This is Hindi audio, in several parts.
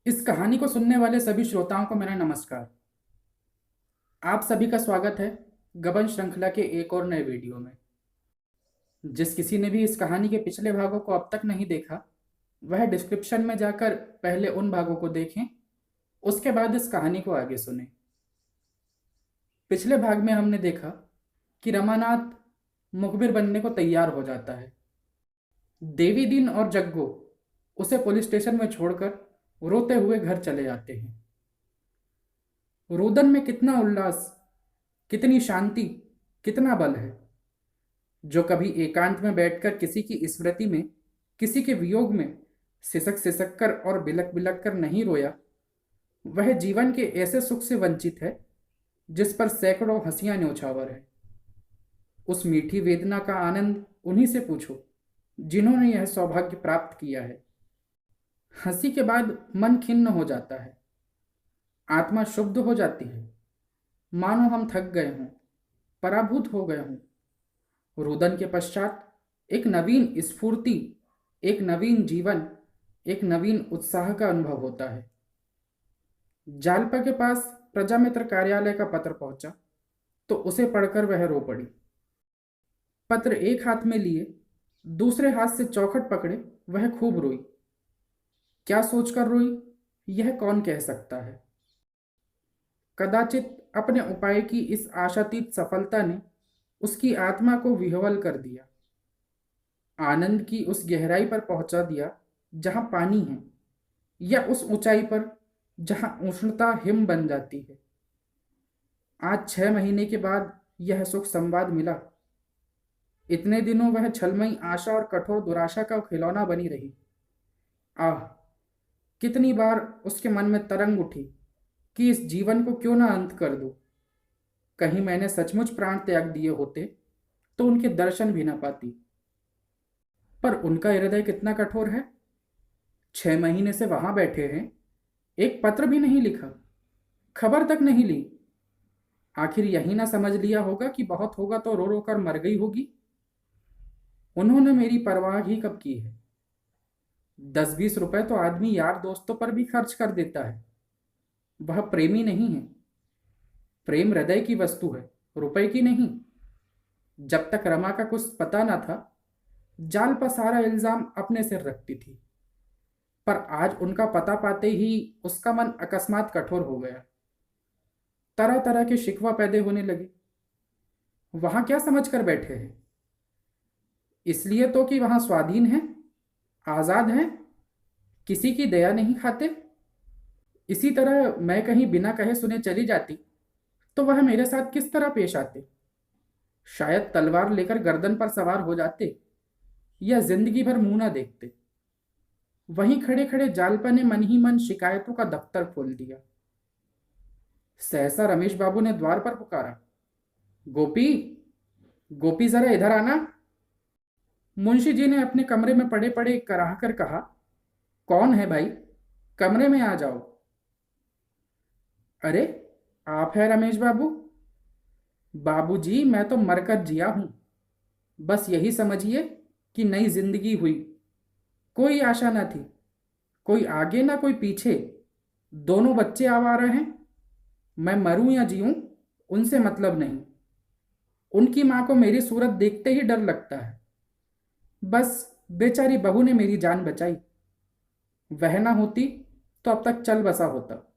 इस कहानी को सुनने वाले सभी श्रोताओं को मेरा नमस्कार। आप सभी का स्वागत है गबन श्रृंखला के एक और नए वीडियो में। जिस किसी ने भी इस कहानी के पिछले भागों को अब तक नहीं देखा, वह डिस्क्रिप्शन में जाकर पहले उन भागों को देखें, उसके बाद इस कहानी को आगे सुनें। पिछले भाग में हमने देखा कि रमानाथ मुखबिर बनने को तैयार हो जाता है। देवी दीन और जग्गू उसे पुलिस स्टेशन में छोड़कर रोते हुए घर चले जाते हैं। रुदन में कितना उल्लास, कितनी शांति, कितना बल है। जो कभी एकांत में बैठकर किसी की स्मृति में, किसी के वियोग में सिसक सिसक कर और बिलक बिलक कर नहीं रोया, वह जीवन के ऐसे सुख से वंचित है जिस पर सैकड़ों हंसियां न्यौछावर है। उस मीठी वेदना का आनंद उन्हीं से पूछो जिन्होंने यह सौभाग्य प्राप्त किया है। हंसी के बाद मन खिन्न हो जाता है, आत्मा शुद्ध हो जाती है, मानो हम थक गए हों, पराभूत हो गए हों। रुदन के पश्चात एक नवीन स्फूर्ति, एक नवीन जीवन, एक नवीन उत्साह का अनुभव होता है। जालपा के पास प्रजामित्र कार्यालय का पत्र पहुंचा तो उसे पढ़कर वह रो पड़ी। पत्र एक हाथ में लिए दूसरे हाथ से चौखट पकड़े वह खूब रोई। क्या सोचकर रोई, यह कौन कह सकता है। कदाचित अपने उपाय की इस आशातीत सफलता ने उसकी आत्मा को विह्वल कर दिया, आनंद की उस गहराई पर पहुंचा दिया जहां पानी है, या उस ऊंचाई पर जहां उष्णता हिम बन जाती है। आज 6 महीने के बाद यह सुख संवाद मिला। इतने दिनों वह छलमई आशा और कठोर दुराशा का खिलौना बनी रही। आह, कितनी बार उसके मन में तरंग उठी कि इस जीवन को क्यों ना अंत कर दूं। कहीं मैंने सचमुच प्राण त्याग दिए होते तो उनके दर्शन भी ना पाती। पर उनका हृदय कितना कठोर है। 6 महीने से वहां बैठे हैं, एक पत्र भी नहीं लिखा, खबर तक नहीं ली। आखिर यही ना समझ लिया होगा कि बहुत होगा तो रो रो कर मर गई होगी। उन्होंने मेरी परवाह ही कब की है। 10-20 रुपए तो आदमी यार दोस्तों पर भी खर्च कर देता है। वह प्रेमी नहीं है। प्रेम हृदय की वस्तु है, रुपए की नहीं। जब तक रमा का कुछ पता ना था, जाल पर सारा इल्जाम अपने सिर रखती थी। पर आज उनका पता पाते ही उसका मन अकस्मात कठोर हो गया। तरह तरह के शिकवा पैदे होने लगे। वहां क्या समझ कर बैठे हैं? इसलिए तो कि वहां स्वाधीन है, आजाद हैं, किसी की दया नहीं खाते। इसी तरह मैं कहीं बिना कहे सुने चली जाती तो वह मेरे साथ किस तरह पेश आते। शायद तलवार लेकर गर्दन पर सवार हो जाते, या जिंदगी भर मुंह ना देखते। वहीं खड़े खड़े जालपा ने मन ही मन शिकायतों का दफ्तर खोल दिया। सहसा रमेश बाबू ने द्वार पर पुकारा, गोपी, गोपी जरा इधर आना। मुंशी जी ने अपने कमरे में पड़े पड़े कराह कर कहा, कौन है भाई, कमरे में आ जाओ। अरे, आप है रमेश बाबू? बाबूजी, मैं तो मरकर जिया हूं। बस यही समझिए कि नई जिंदगी हुई। कोई आशा ना थी, कोई आगे ना कोई पीछे। दोनों बच्चे आवारा हैं। मैं मरूं या जीऊं, उनसे मतलब नहीं। उनकी मां को मेरी सूरत देखते ही डर लगता है। बस बेचारी बहू ने मेरी जान बचाई। वह ना होती तो अब तक चल बसा होता।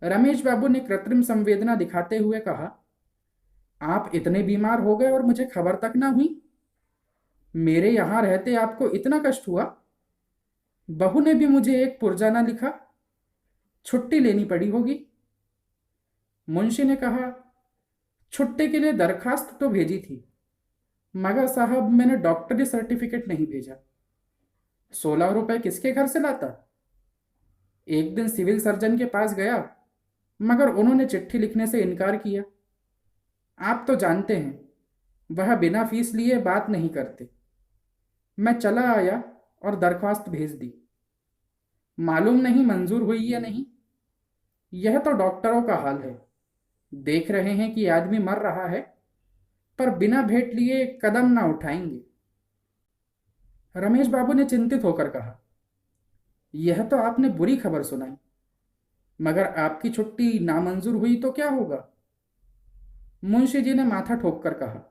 रमेश बाबू ने कृत्रिम संवेदना दिखाते हुए कहा, आप इतने बीमार हो गए और मुझे खबर तक ना हुई। मेरे यहां रहते आपको इतना कष्ट हुआ। बहू ने भी मुझे एक पुर्जा ना लिखा, छुट्टी लेनी पड़ी होगी। मुंशी ने कहा, छुट्टी के लिए दरखास्त तो भेजी थी, मगर साहब मैंने डॉक्टरी सर्टिफिकेट नहीं भेजा। 16 रुपए किसके घर से लाता। एक दिन सिविल सर्जन के पास गया, मगर उन्होंने चिट्ठी लिखने से इनकार किया। आप तो जानते हैं वह बिना फीस लिए बात नहीं करते। मैं चला आया और दरख्वास्त भेज दी। मालूम नहीं मंजूर हुई या नहीं। यह तो डॉक्टरों का हाल है। देख रहे हैं कि आदमी मर रहा है, पर बिना भेंट लिए कदम ना उठाएंगे। रमेश बाबू ने चिंतित होकर कहा, यह तो आपने बुरी खबर सुनाई, मगर आपकी छुट्टी नामंजूर हुई तो क्या होगा? मुंशी जी ने माथा ठोक कर कहा,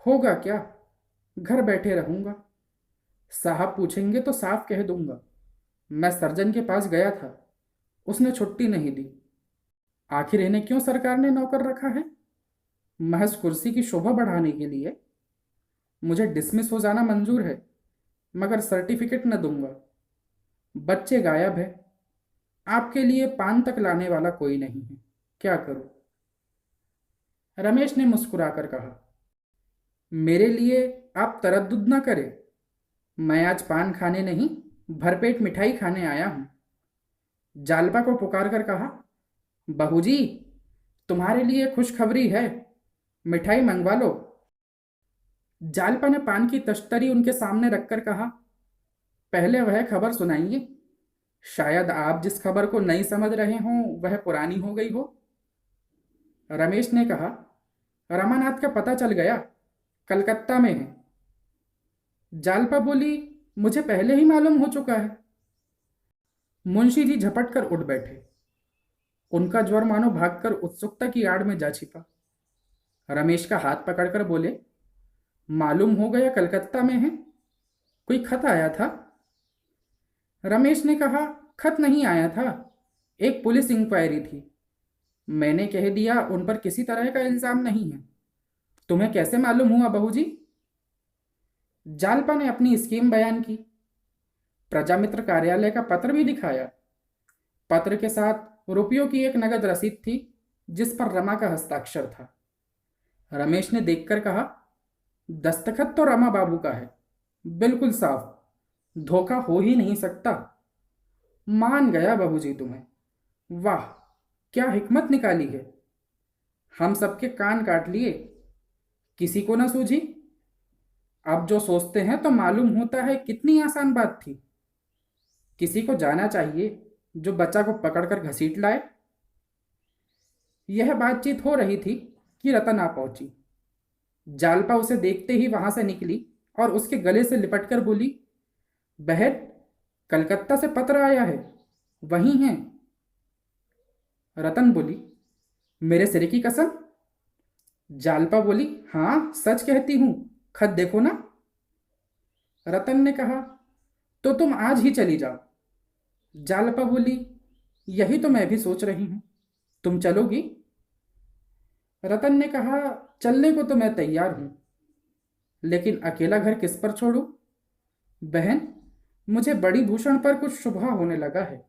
होगा क्या, घर बैठे रहूंगा। साहब पूछेंगे तो साफ कह दूंगा, मैं सर्जन के पास गया था, उसने छुट्टी नहीं दी। आखिर इन्हें क्यों सरकार ने नौकर रखा है? महज कुर्सी की शोभा बढ़ाने के लिए। मुझे डिसमिस हो जाना मंजूर है, मगर सर्टिफिकेट न दूंगा। बच्चे गायब है, आपके लिए पान तक लाने वाला कोई नहीं है, क्या करूं? रमेश ने मुस्कुराकर कहा, मेरे लिए आप तरद्दुद न करें। मैं आज पान खाने नहीं, भरपेट मिठाई खाने आया हूं। जालपा को पुकार कर कहा, बहू जी, तुम्हारे लिए खुशखबरी है, मिठाई मंगवा लो। जालपा ने पान की तश्तरी उनके सामने रखकर कहा, पहले वह खबर सुनाइए। शायद आप जिस खबर को नई समझ रहे हों वह पुरानी हो गई हो। रमेश ने कहा, रमानाथ का पता चल गया, कलकत्ता में है। जालपा बोली, मुझे पहले ही मालूम हो चुका है। मुंशी जी झपट कर उठ बैठे। उनका ज्वर मानो भागकर उत्सुकता की आड़ में जा छिपा। रमेश का हाथ पकड़कर बोले, मालूम हो गया कलकत्ता में है? कोई खत आया था? रमेश ने कहा, खत नहीं आया था, एक पुलिस इंक्वायरी थी। मैंने कह दिया उन पर किसी तरह का इल्जाम नहीं है। तुम्हें कैसे मालूम हुआ बहू जी? जालपा ने अपनी स्कीम बयान की, प्रजामित्र कार्यालय का पत्र भी दिखाया। पत्र के साथ रुपयों की एक नगद रसीद थी, जिस पर रमा का हस्ताक्षर था। रमेश ने देखकर कहा, दस्तखत तो रमा बाबू का है, बिल्कुल साफ, धोखा हो ही नहीं सकता। मान गया बहू जी तुम्हें, वाह, क्या हिकमत निकाली है। हम सबके कान काट लिए, किसी को ना सूझी। अब जो सोचते हैं तो मालूम होता है कितनी आसान बात थी। किसी को जाना चाहिए जो बच्चा को पकड़कर घसीट लाए। यह बातचीत हो रही थी कि रतन आ पहुंची। जालपा उसे देखते ही वहां से निकली और उसके गले से लिपटकर बोली, बहन, कलकत्ता से पत्र आया है, वही हैं। रतन बोली, मेरे सिर की कसम? जालपा बोली, हाँ सच कहती हूं, खत देखो ना। रतन ने कहा, तो तुम आज ही चली जाओ। जालपा बोली, यही तो मैं भी सोच रही हूं, तुम चलोगी? रतन ने कहा, चलने को तो मैं तैयार हूं, लेकिन अकेला घर किस पर छोड़ूं? बहन, मुझे बड़ी भूषण पर कुछ शुबहा होने लगा है।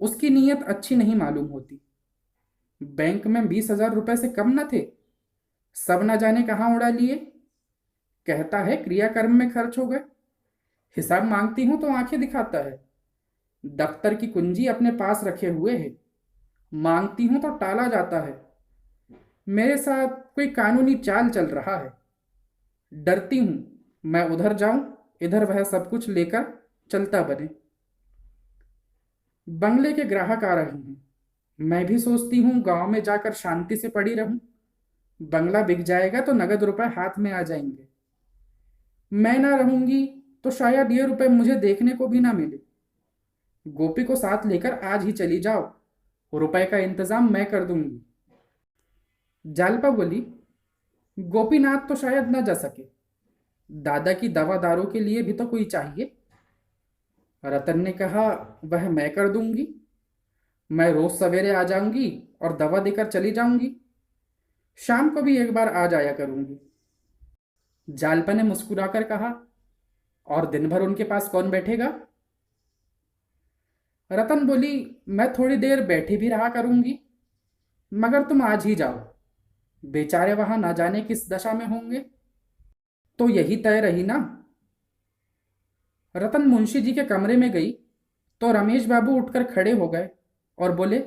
उसकी नीयत अच्छी नहीं मालूम होती। बैंक में 20,000 रुपए से कम न थे, सब न जाने कहाँ उड़ा लिए। कहता है क्रियाकर्म में खर्च हो गए। हिसाब मांगती हूं तो आंखें दिखाता है। दफ्तर की कुंजी अपने पास रखे हुए है, मांगती हूं तो टाला जाता है। मेरे साथ कोई कानूनी चाल चल रहा है। डरती हूं मैं उधर जाऊं, इधर वह सब कुछ लेकर चलता बने। बंगले के ग्राहक आ रहे हैं। मैं भी सोचती हूँ गांव में जाकर शांति से पड़ी रहूं। बंगला बिक जाएगा तो नगद रुपए हाथ में आ जाएंगे। मैं ना रहूंगी तो शायद ये रुपए मुझे देखने को भी ना मिले। गोपी को साथ लेकर आज ही चली जाओ, रुपए का इंतजाम मैं कर दूंगी। जालपा बोली, गोपीनाथ तो शायद न जा सके, दादा की दवा दारू के लिए भी तो कोई चाहिए। रतन ने कहा, वह मैं कर दूंगी। मैं रोज सवेरे आ जाऊंगी और दवा देकर चली जाऊंगी। शाम को भी एक बार आ जाया करूंगी। जालपा ने मुस्कुराकर कहा, और दिन भर उनके पास कौन बैठेगा? रतन बोली, मैं थोड़ी देर बैठी भी रहा करूंगी, मगर तुम आज ही जाओ। बेचारे वहां ना जाने किस दशा में होंगे। तो यही तय रही ना। रतन मुंशी जी के कमरे में गई तो रमेश बाबू उठकर खड़े हो गए और बोले,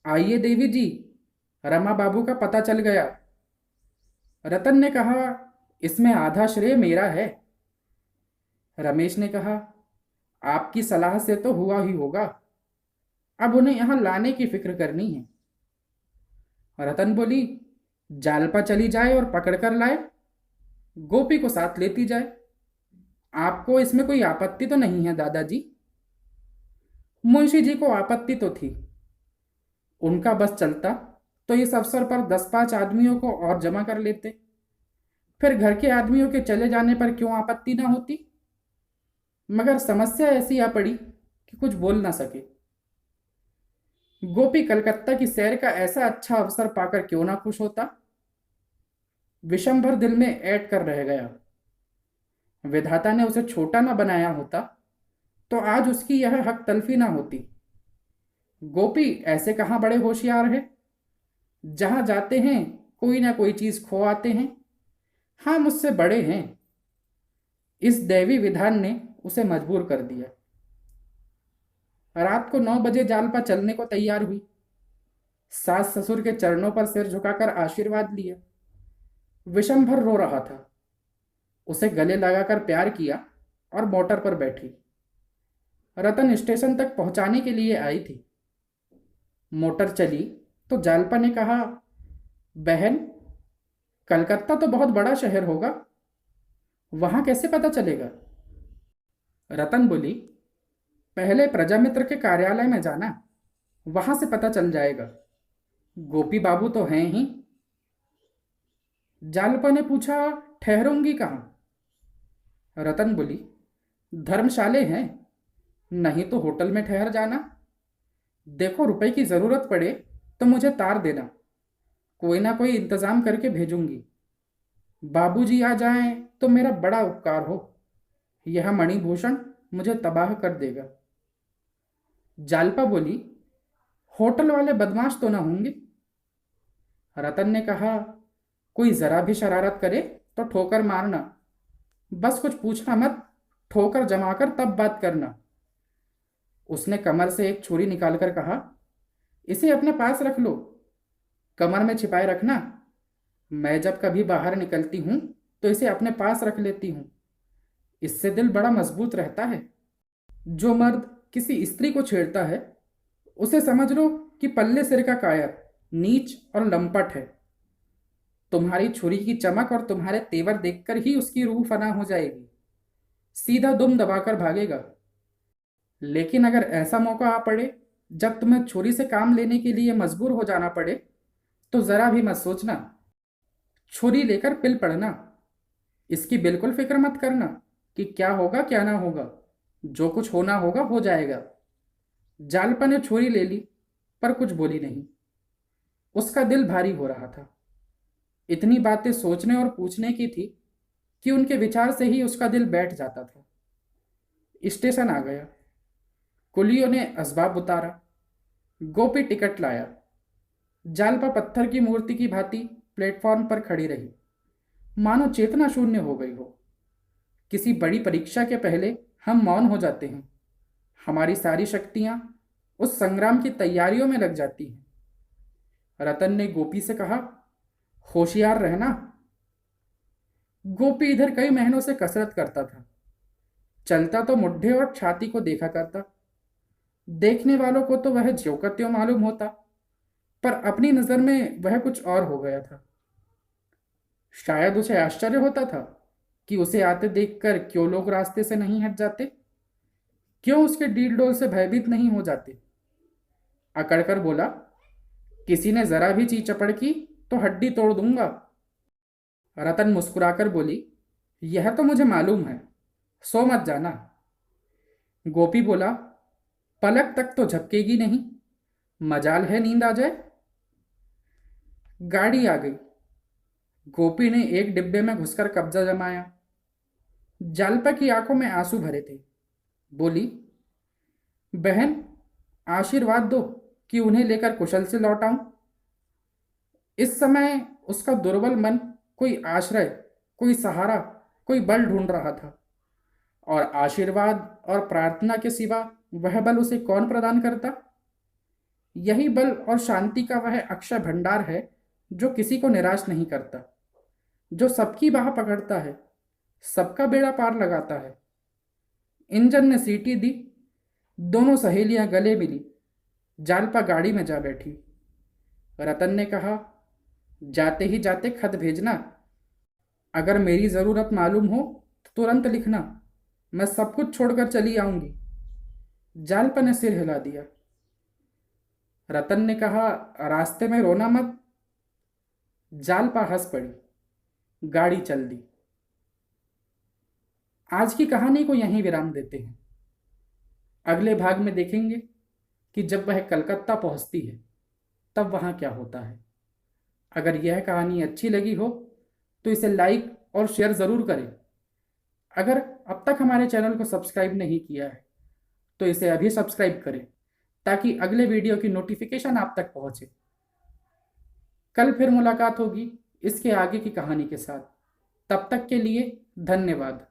आइए देवी जी, रमा बाबू का पता चल गया। रतन ने कहा, इसमें आधा श्रेय मेरा है। रमेश ने कहा, आपकी सलाह से तो हुआ ही होगा, अब उन्हें यहां लाने की फिक्र करनी है। रतन बोली, जालपा चली जाए और पकड़ कर लाए, गोपी को साथ लेती जाए। आपको इसमें कोई आपत्ति तो नहीं है दादाजी? मुंशी जी को आपत्ति तो थी। उनका बस चलता तो इस अवसर पर 10-5 आदमियों को और जमा कर लेते। फिर घर के आदमियों के चले जाने पर क्यों आपत्ति ना होती। मगर समस्या ऐसी आ पड़ी कि कुछ बोल ना सके। गोपी कलकत्ता की सैर का ऐसा अच्छा अवसर पाकर क्यों ना खुश होता। विशंभर दिल में ऐंठ कर रह गया। विधाता ने उसे छोटा ना बनाया होता तो आज उसकी यह हक तलफी ना होती। गोपी ऐसे कहाँ बड़े होशियार है, जहां जाते हैं कोई ना कोई चीज खो आते हैं। हाँ, मुझसे बड़े हैं। इस दैवी विधान ने उसे मजबूर कर दिया। रात को 9 बजे जालपा चलने को तैयार हुई। सास ससुर के चरणों पर सिर झुकाकर आशीर्वाद लिया। विशंभर रो रहा था। उसे गले लगाकर प्यार किया और मोटर पर बैठी। रतन स्टेशन तक पहुंचाने के लिए आई थी। मोटर चली तो जालपा ने कहा, बहन, कलकत्ता तो बहुत बड़ा शहर होगा, वहां कैसे पता चलेगा। रतन बोली, पहले प्रजामित्र के कार्यालय में जाना, वहां से पता चल जाएगा। गोपी बाबू तो हैं ही। जालपा ने पूछा, ठहरूंगी कहाँ। रतन बोली, धर्मशाले हैं, नहीं तो होटल में ठहर जाना। देखो, रुपए की जरूरत पड़े तो मुझे तार देना, कोई ना कोई इंतजाम करके भेजूंगी। बाबूजी आ जाएं तो मेरा बड़ा उपकार हो। यह मणिभूषण मुझे तबाह कर देगा। जालपा बोली, होटल वाले बदमाश तो ना होंगे। रतन ने कहा, कोई जरा भी शरारत करे तो ठोकर मारना, बस कुछ पूछना मत, ठोकर जमाकर तब बात करना। उसने कमर से एक छुरी निकालकर कहा, इसे अपने पास रख लो, कमर में छिपाए रखना। मैं जब कभी बाहर निकलती हूं तो इसे अपने पास रख लेती हूं, इससे दिल बड़ा मजबूत रहता है। जो मर्द किसी स्त्री को छेड़ता है उसे समझ लो कि पल्ले सिर का कायर, नीच और लंपट है। तुम्हारी छुरी की चमक और तुम्हारे तेवर देखकर ही उसकी रूह फना हो जाएगी, सीधा दुम दबाकर भागेगा। लेकिन अगर ऐसा मौका आ पड़े जब तुम्हें छुरी से काम लेने के लिए मजबूर हो जाना पड़े तो जरा भी मत सोचना, छुरी लेकर पिल पड़ना। इसकी बिल्कुल फिक्र मत करना कि क्या होगा क्या ना होगा, जो कुछ होना होगा हो जाएगा। जालपा ने छुरी ले ली पर कुछ बोली नहीं। उसका दिल भारी हो रहा था। इतनी बातें सोचने और पूछने की थी कि उनके विचार से ही उसका दिल बैठ जाता था। स्टेशन आ गया। कुलियों ने असबाब उतारा। गोपी टिकट लाया। जालपा पत्थर की मूर्ति की भांति प्लेटफॉर्म पर खड़ी रही, मानो चेतना शून्य हो गई हो। किसी बड़ी परीक्षा के पहले हम मौन हो जाते हैं। हमारी सारी शक्तियां उस संग्राम की तैयारियों में लग जाती हैं। रतन ने गोपी से कहा, होशियार रहना। गोपी इधर कई महीनों से कसरत करता था। चलता तो मुड्ढे और छाती को देखा करता। देखने वालों को तो वह ज्यों का त्यों मालूम होता, पर अपनी नजर में वह कुछ और हो गया था। शायद उसे आश्चर्य होता था कि उसे आते देखकर क्यों लोग रास्ते से नहीं हट जाते, क्यों उसके डील डोल से भयभीत नहीं हो जाते। अकड़कर बोला, किसी ने जरा भी ची चपड़ की तो हड्डी तोड़ दूंगा। रतन मुस्कुराकर बोली, यह तो मुझे मालूम है, सो मत जाना। गोपी बोला, पलक तक तो झपकेगी नहीं, मजाल है नींद आ जाए। गाड़ी आ गई। गोपी ने एक डिब्बे में घुसकर कब्जा जमाया। जालपा की आंखों में आंसू भरे थे। बोली, बहन, आशीर्वाद दो कि उन्हें लेकर कुशल से लौट आऊं। इस समय उसका दुर्बल मन कोई आश्रय, कोई सहारा, कोई बल ढूंढ रहा था, और आशीर्वाद और प्रार्थना के सिवा वह बल उसे कौन प्रदान करता। यही बल और शांति का वह अक्षय भंडार है जो किसी को निराश नहीं करता, जो सबकी बाह पकड़ता है, सबका बेड़ा पार लगाता है। इंजन ने सीटी दी। दोनों सहेलियां गले मिली। जालपा गाड़ी में जा बैठी। रतन ने कहा, जाते ही जाते खत भेजना, अगर मेरी जरूरत मालूम हो तो तुरंत लिखना, मैं सब कुछ छोड़कर चली आऊंगी। जालपा ने सिर हिला दिया। रतन ने कहा, रास्ते में रोना मत। जालपा हंस पड़ी। गाड़ी चल दी। आज की कहानी को यहीं विराम देते हैं। अगले भाग में देखेंगे कि जब वह कलकत्ता पहुंचती है तब वहां क्या होता है। अगर यह कहानी अच्छी लगी हो तो इसे लाइक और शेयर ज़रूर करें। अगर अब तक हमारे चैनल को सब्सक्राइब नहीं किया है तो इसे अभी सब्सक्राइब करें ताकि अगले वीडियो की नोटिफिकेशन आप तक पहुंचे। कल फिर मुलाकात होगी इसके आगे की कहानी के साथ। तब तक के लिए धन्यवाद।